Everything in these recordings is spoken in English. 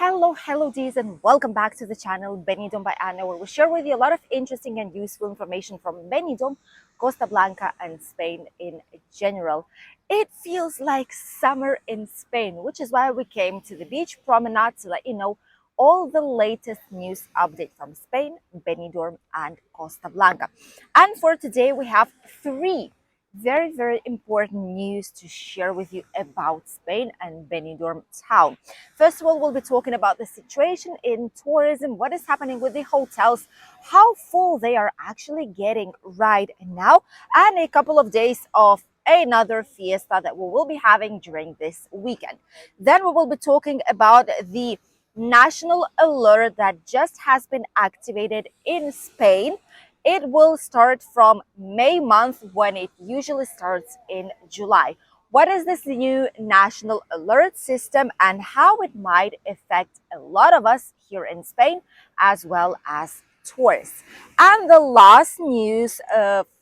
Hello Ds, and welcome back to the channel Benidorm by Anna, where we share with you a lot of interesting and useful information from Benidorm, Costa Blanca and Spain in general. It feels like summer in Spain, which is why we came to the beach promenade to let you know all the latest news update from Spain, Benidorm and Costa Blanca. And for today we have three very important news to share with you about Spain and Benidorm town. First of all, we'll be talking about the situation in tourism, what is happening with the hotels, how full they are actually getting right now, and a couple of days of another fiesta that we will be having during this weekend. Then we will be talking about the national alert that just has been activated in Spain. It will start from May month when it usually starts in July. What is this new national alert system and how it might affect a lot of us here in Spain as well as tourists? And the last news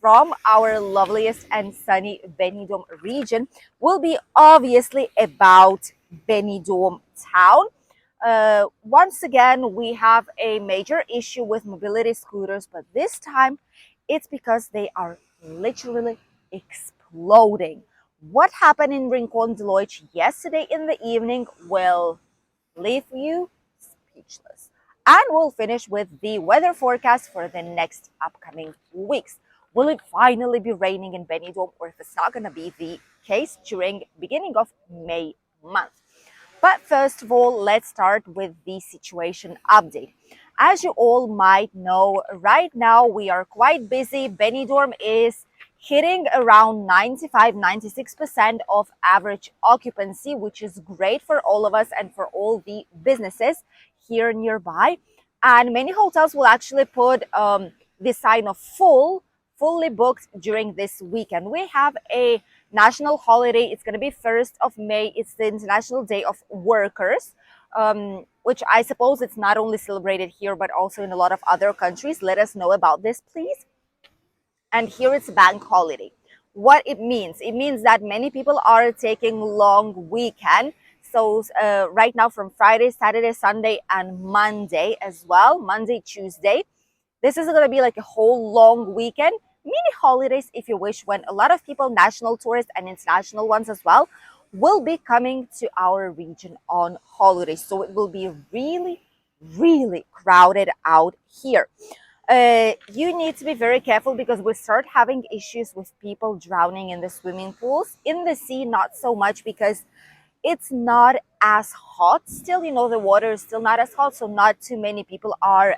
from our loveliest and sunny Benidorm region will be obviously about Benidorm town. Once again, we have a major issue with mobility scooters, but this time it's because they are literally exploding. What happened in Rincon de Loix yesterday in the evening will leave you speechless. And we'll finish with the weather forecast for the next upcoming weeks. Will it finally be raining in Benidorm, or if it's not going to be the case during beginning of May month? But first of all, let's start with the situation update. As you all might know, right now we are quite busy. Benidorm is hitting around 95-96% of average occupancy, which is great for all of us and for all the businesses here nearby. And many hotels will actually put the sign of fully booked during this weekend. We have a national holiday. It's going to be 1st of May. It's the International Day of Workers, which I suppose it's not only celebrated here, but also in a lot of other countries. Let us know about this, please. And here it's bank holiday. What it means that many people are taking long weekend. So right now from Friday, Saturday, Sunday, and Monday as well, Monday, Tuesday. This is going to be like a whole long weekend, mini holidays if you wish, when a lot of people, national tourists and international ones as well, will be coming to our region on holidays. So it will be really crowded out here. You need to be very careful because we start having issues with people drowning in the swimming pools. In the sea, not so much because it's not as hot still. You know, the water is still not as hot, so not too many people are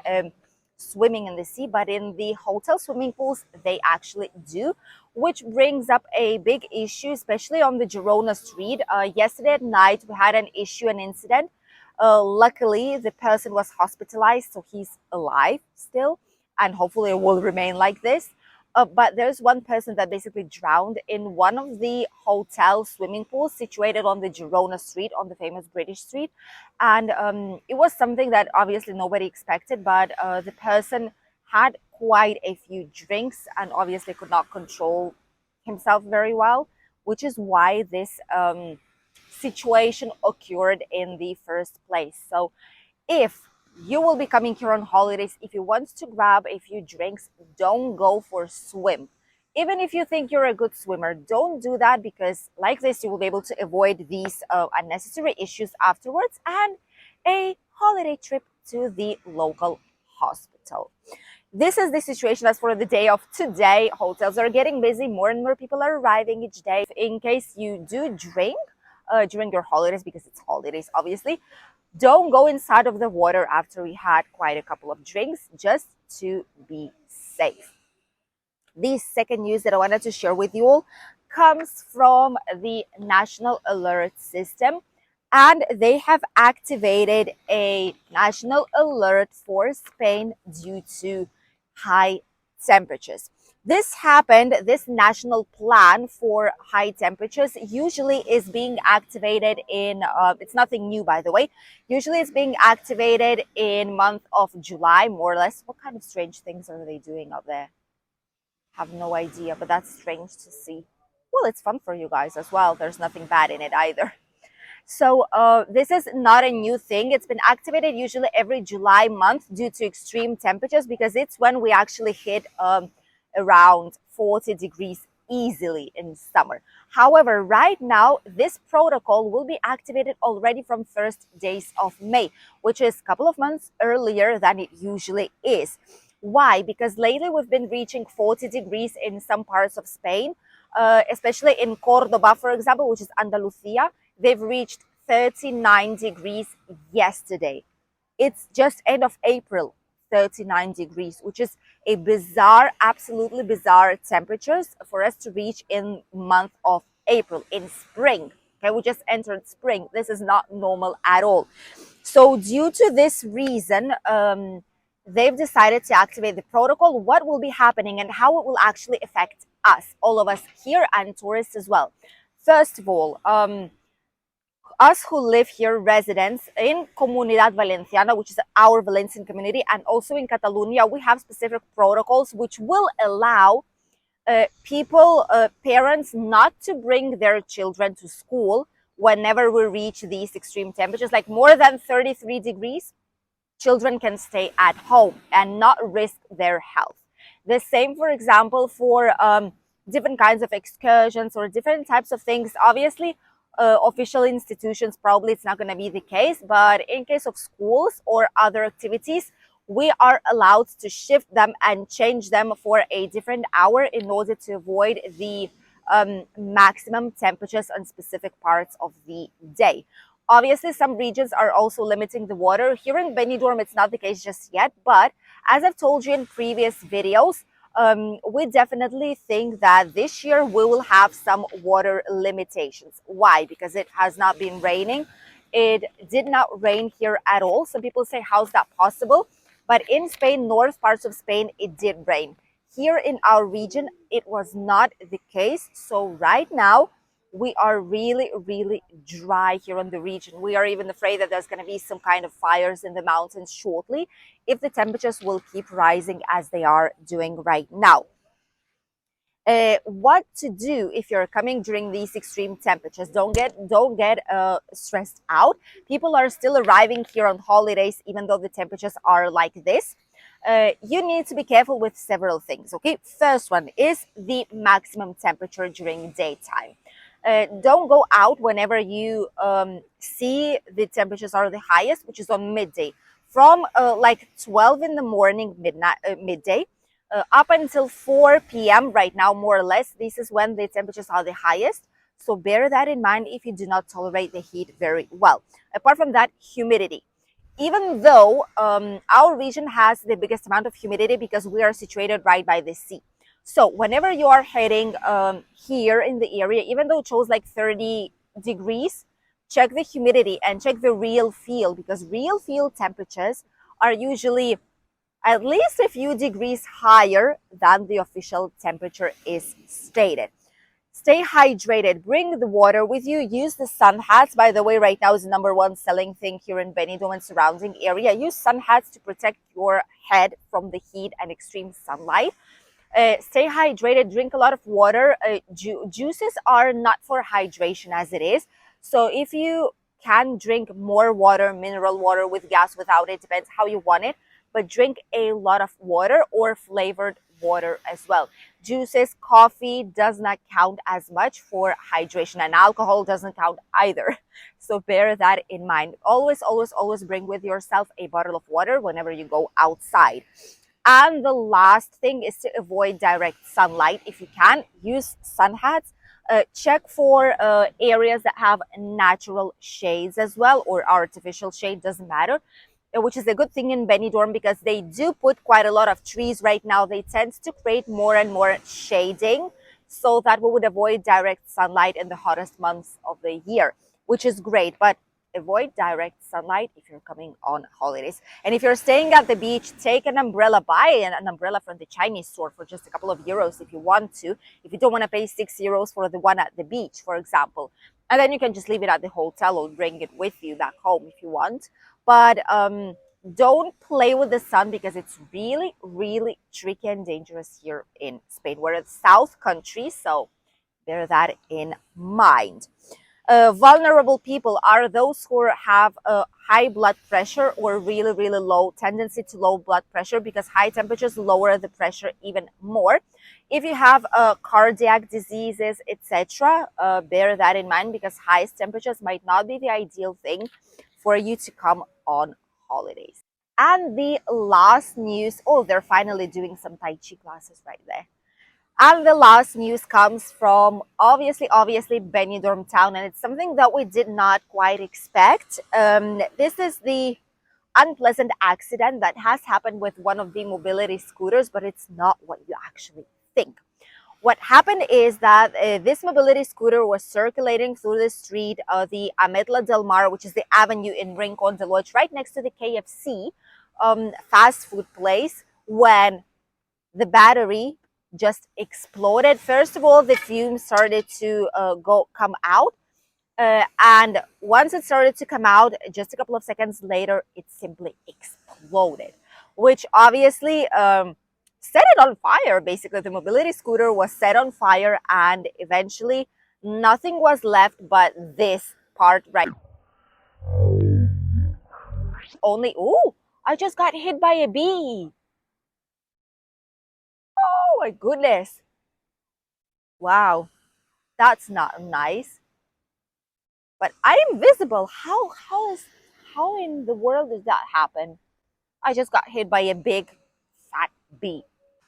swimming in the sea, but in the hotel swimming pools they actually do, which brings up a big issue, especially on the Girona street. Yesterday at night we had an incident. Luckily the person was hospitalized, so he's alive still, and hopefully it will remain like this. But there's one person that basically drowned in one of the hotel swimming pools situated on the Girona street, on the famous British street. And it was something that obviously nobody expected, but the person had quite a few drinks and obviously could not control himself very well, which is why this situation occurred in the first place. So if you will be coming here on holidays, if you want to grab a few drinks, don't go for swim. Even if you think you're a good swimmer, don't do that, because like this you will be able to avoid these unnecessary issues afterwards and a holiday trip to the local hospital. This is the situation as for the day of today. Hotels are getting busy, more and more people are arriving each day. In case you do drink during your holidays, because it's holidays obviously, don't go inside of the water after we had quite a couple of drinks, just to be safe. The second news that I wanted to share with you all comes from the National Alert System, and they have activated a national alert for Spain due to high temperatures. This national plan for high temperatures usually is being activated in, it's nothing new by the way, usually it's being activated in month of July, more or less. What kind of strange things are they doing up there? Have no idea, but that's strange to see. Well, it's fun for you guys as well. There's nothing bad in it either. So this is not a new thing. It's been activated usually every July month due to extreme temperatures, because it's when we actually hit around 40 degrees easily in summer. However, right now, this protocol will be activated already from first days of May, which is a couple of months earlier than it usually is. Why? Because lately we've been reaching 40 degrees in some parts of Spain, especially in Cordoba, for example, which is Andalusia. They've reached 39 degrees yesterday. It's just end of April, 39 degrees, which is a bizarre, absolutely bizarre temperatures for us to reach in month of April, in spring. Okay, we just entered spring. This is not normal at all. So due to this reason, they've decided to activate the protocol. What will be happening and how it will actually affect us, all of us here, and tourists as well. First of all, us who live here, residents in Comunidad Valenciana, which is our Valencian community, and also in Catalonia, we have specific protocols which will allow parents not to bring their children to school whenever we reach these extreme temperatures, like more than 33 degrees. Children can stay at home and not risk their health. The same, for example, for different kinds of excursions or different types of things. Obviously, official institutions, probably it's not going to be the case, but in case of schools or other activities, we are allowed to shift them and change them for a different hour in order to avoid the maximum temperatures on specific parts of the day. Obviously, some regions are also limiting the water. Here in Benidorm, it's not the case just yet, but as I've told you in previous videos, we definitely think that this year we will have some water limitations. Why? Because it has not been raining. It did not rain here at all. Some people say, how's that possible? But in Spain, north parts of Spain, it did rain. Here in our region, it was not the case. So right now, we are really, really dry here in the region. We are even afraid that there's going to be some kind of fires in the mountains shortly if the temperatures will keep rising as they are doing right now. What to do if you're coming during these extreme temperatures? Don't get stressed out. People are still arriving here on holidays even though the temperatures are like this. You need to be careful with several things. Okay, first one is the maximum temperature during daytime. Don't go out whenever you see the temperatures are the highest, which is on midday, from like 12 in the morning, midday, up until 4 p.m. right now, more or less. This is when the temperatures are the highest. So bear that in mind if you do not tolerate the heat very well. Apart from that, humidity. Even though our region has the biggest amount of humidity because we are situated right by the sea. So whenever you are heading here in the area, even though it shows like 30 degrees, check the humidity and check the real feel, because real feel temperatures are usually at least a few degrees higher than the official temperature is stated. Stay hydrated. Bring the water with you. Use the sun hats. By the way, right now is the #1 selling thing here in Benidorm and surrounding area. Use sun hats to protect your head from the heat and extreme sunlight. Stay hydrated. Drink a lot of water. Juices are not for hydration as it is. So if you can drink more water, mineral water with gas, without it, depends how you want it, but drink a lot of water or flavored water as well. Juices, coffee does not count as much for hydration, and alcohol doesn't count either. So bear that in mind. Always, always, always bring with yourself a bottle of water whenever you go outside. And the last thing is to avoid direct sunlight. If you can, use sun hats. Check for areas that have natural shades as well, or artificial shade, doesn't matter, which is a good thing in Benidorm because they do put quite a lot of trees right now. They tend to create more and more shading so that we would avoid direct sunlight in the hottest months of the year, which is great. But avoid direct sunlight if you're coming on holidays. And if you're staying at the beach, take an umbrella. Buy an umbrella from the Chinese store for just a couple of euros if you want to, if you don't want to pay 6 euros for the one at the beach, for example. And then you can just leave it at the hotel or bring it with you back home if you want. But don't play with the sun because it's really, really tricky and dangerous here in Spain. We're a south country, so bear that in mind. Vulnerable people are those who have a high blood pressure or really, really low tendency to low blood pressure, because high temperatures lower the pressure even more. If you have cardiac diseases, etc., bear that in mind, because highest temperatures might not be the ideal thing for you to come on holidays. And the last news, oh, they're finally doing some Tai Chi classes right there. And the last news comes from obviously Benidorm town, and it's something that we did not quite expect. This is the unpleasant accident that has happened with one of the mobility scooters, but it's not what you actually think. What happened is that this mobility scooter was circulating through the street of the Ametla del Mar, which is the avenue in Rincon de Loix, right next to the KFC fast food place, when the battery just exploded. First of all, the fumes started to come out, and once it started to come out, just a couple of seconds later, it simply exploded, which obviously set it on fire. Basically, the mobility scooter was set on fire, and eventually nothing was left but this part right. Only, ooh, I just got hit by a bee. Oh my goodness. Wow, that's not nice. But I'm invisible. How in the world does that happen? I just got hit by a big fat bee.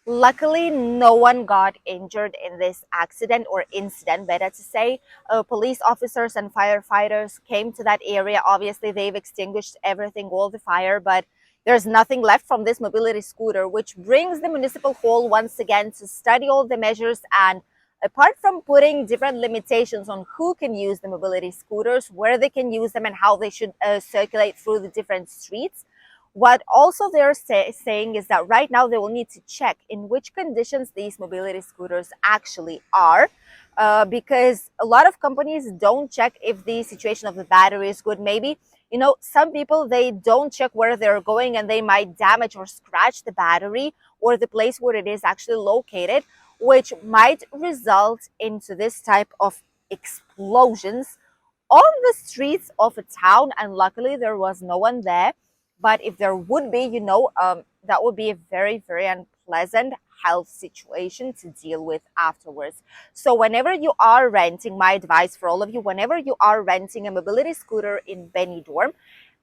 Luckily, no one got injured in this accident, or incident, better to say. Police officers and firefighters came to that area. Obviously, they've extinguished everything, all the fire, but there's nothing left from this mobility scooter, which brings the municipal hall once again to study all the measures. And apart from putting different limitations on who can use the mobility scooters, where they can use them, and how they should circulate through the different streets, what also they're saying is that right now they will need to check in which conditions these mobility scooters actually are, because a lot of companies don't check if the situation of the battery is good. Maybe, you know, some people, they don't check where they're going, and they might damage or scratch the battery or the place where it is actually located, which might result into this type of explosions on the streets of a town. And luckily there was no one there, but if there would be, that would be a very, very unpleasant health situation to deal with afterwards. So whenever you are renting, my advice for all of you, whenever you are renting a mobility scooter in Benidorm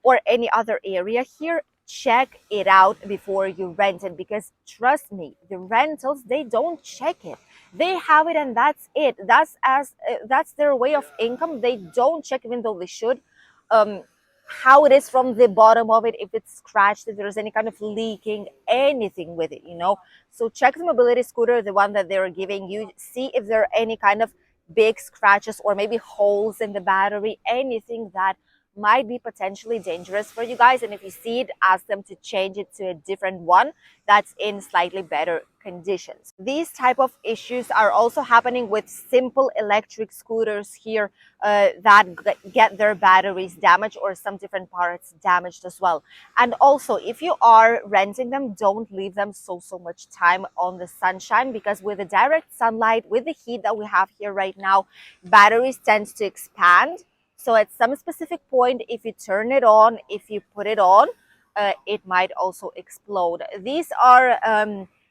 or any other area here, check it out before you rent it, because trust me, the rentals, they don't check it. They have it and that's it. That's their way of income. They don't check, even though they should, um how it is from the bottom of it, if it's scratched, if there's any kind of leaking, anything with it, so check the mobility scooter, the one that they're giving you, see if there are any kind of big scratches or maybe holes in the battery, anything that might be potentially dangerous for you guys. And if you see it, ask them to change it to a different one that's in slightly better conditions. These type of issues are also happening with simple electric scooters here, that get their batteries damaged or some different parts damaged as well. And also, if you are renting them, don't leave them so much time on the sunshine, because with the direct sunlight, with the heat that we have here right now, batteries tend to expand. So at some specific point, if you turn it on, if you put it on, it might also explode. These are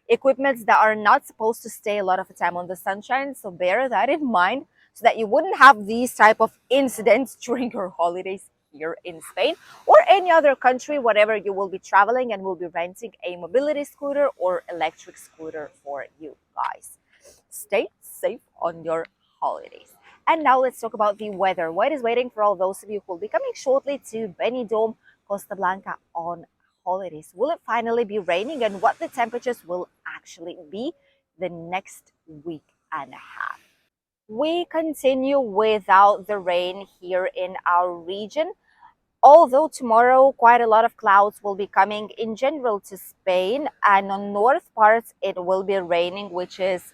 equipments that are not supposed to stay a lot of the time on the sunshine, so bear that in mind, so that you wouldn't have these type of incidents during your holidays here in Spain or any other country, whatever you will be traveling and will be renting a mobility scooter or electric scooter for you guys. Stay safe on your holidays. And now let's talk about the weather. What is waiting for all those of you who will be coming shortly to Benidorm, Costa Blanca on holidays? Will it finally be raining, and what the temperatures will actually be the next week and a half? We continue without the rain here in our region, although tomorrow quite a lot of clouds will be coming in general to Spain, and on north parts it will be raining, which is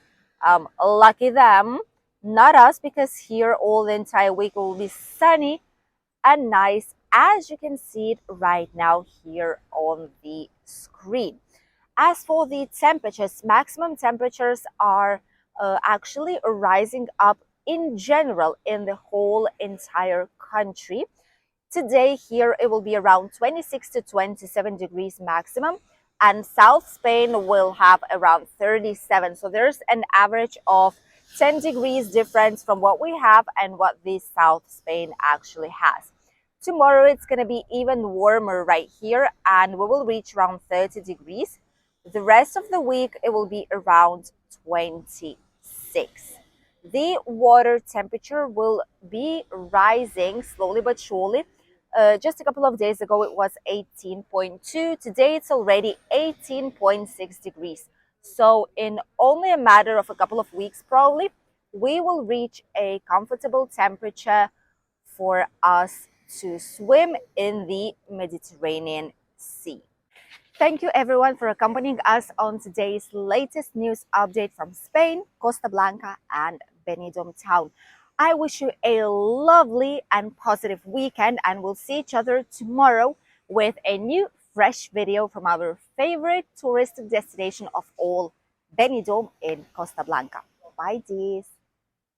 lucky them, not us, because here all the entire week will be sunny and nice, as you can see it right now here on the screen. As for the temperatures, maximum temperatures are actually rising up in general in the whole entire country. Today here it will be around 26 to 27 degrees maximum, and South Spain will have around 37. So there's an average of 10 degrees difference from what we have and what the South Spain actually has. Tomorrow it's going to be even warmer right here, and we will reach around 30 degrees. The rest of the week it will be around 26. The water temperature will be rising slowly but surely. Just a couple of days ago it was 18.2. Today it's already 18.6 degrees. So in only a matter of a couple of weeks probably, we will reach a comfortable temperature for us to swim in the Mediterranean Sea. Thank you everyone for accompanying us on today's latest news update from Spain, Costa Blanca and Benidorm town. I wish you a lovely and positive weekend, and we'll see each other tomorrow with a new fresh video from our favorite touristic destination of all, Benidorm in Costa Blanca. Bye dears.